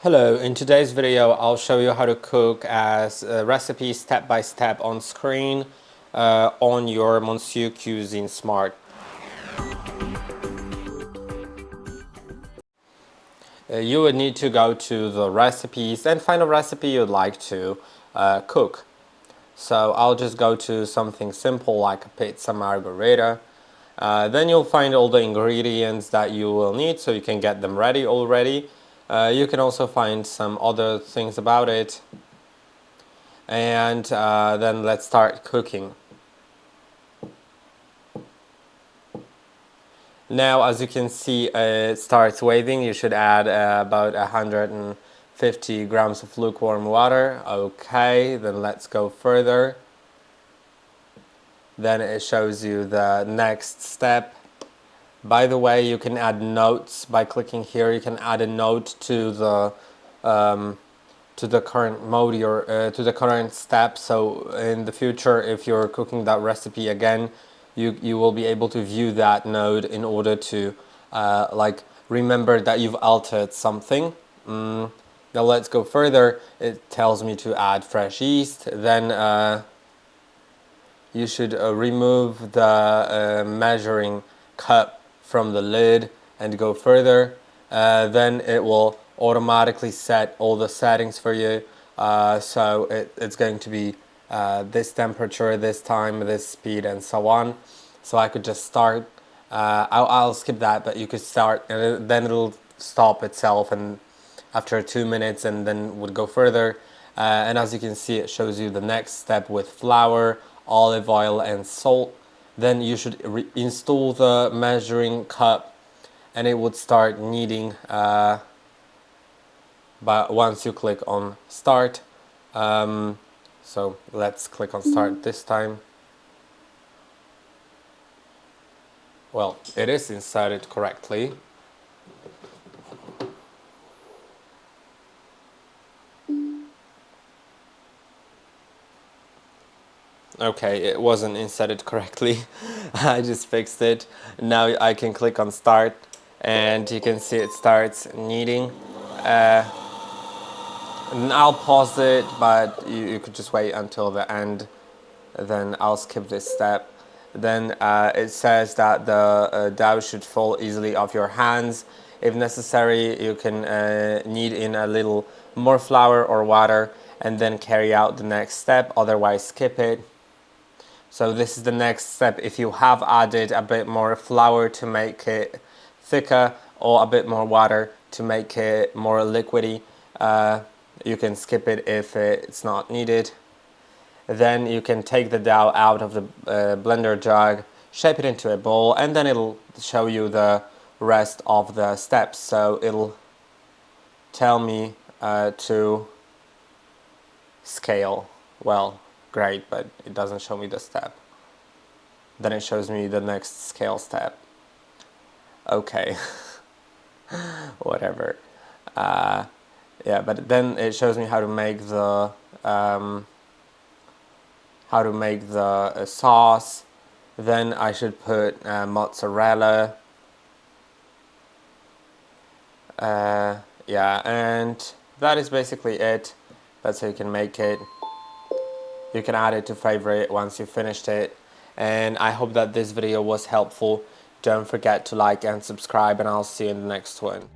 Hello, in today's video I'll show you how to cook as a recipe step by step on screen on your Monsieur Cuisine Smart. You would need to go to the recipes and find a recipe you'd like to cook. So I'll just go to something simple like a Pizza Margarita. Then you'll find all the ingredients that you will need so you can get them ready already. You can also find some other things about it. And then let's start cooking. Now, as you can see, it starts waving. You should add about 150 grams of lukewarm water. Okay, then let's go further. Then it shows you the next step. By the way, you can add notes by clicking here. You can add a note to the current mode to the current step. So in the future, if you're cooking that recipe again, you will be able to view that node in order to like remember that you've altered something. Now let's go further. It tells me to add fresh yeast. Then you should remove the measuring cup from the lid and go further. Then it will automatically set all the settings for you. So it's going to be this temperature, this time, this speed, and so on. So I could just start. I'll skip that, but you could start, and then it'll stop itself, and after 2 minutes, and then would go further. And as you can see, it shows you the next step with flour, olive oil, and salt. Then you should install the measuring cup, and it would start kneading. But once you click on start, so let's click on start this time. Well, it is inserted correctly. Okay, it wasn't inserted correctly. I just fixed it. Now I can click on start, and you can see it starts kneading. And I'll pause it, but you could just wait until the end. Then I'll skip this step. Then it says that the dough should fall easily off your hands. If necessary, you can knead in a little more flour or water and then carry out the next step, otherwise skip it. So this is the next step. If you have added a bit more flour to make it thicker or a bit more water to make it more liquidy, you can skip it if it's not needed. Then you can take the dough out of the blender jug, shape it into a bowl, and then it'll show you the rest of the steps. So it'll tell me to scale. Well, great, but it doesn't show me the step. Then it shows me the next scale step. Okay, whatever. Yeah, but then it shows me how to make the sauce. Then I should put mozzarella. Yeah, and that is basically it. That's how you can make it. You can add it to favorite once you've finished it. And I hope that this video was helpful. Don't forget to like and subscribe, and I'll see you in the next one.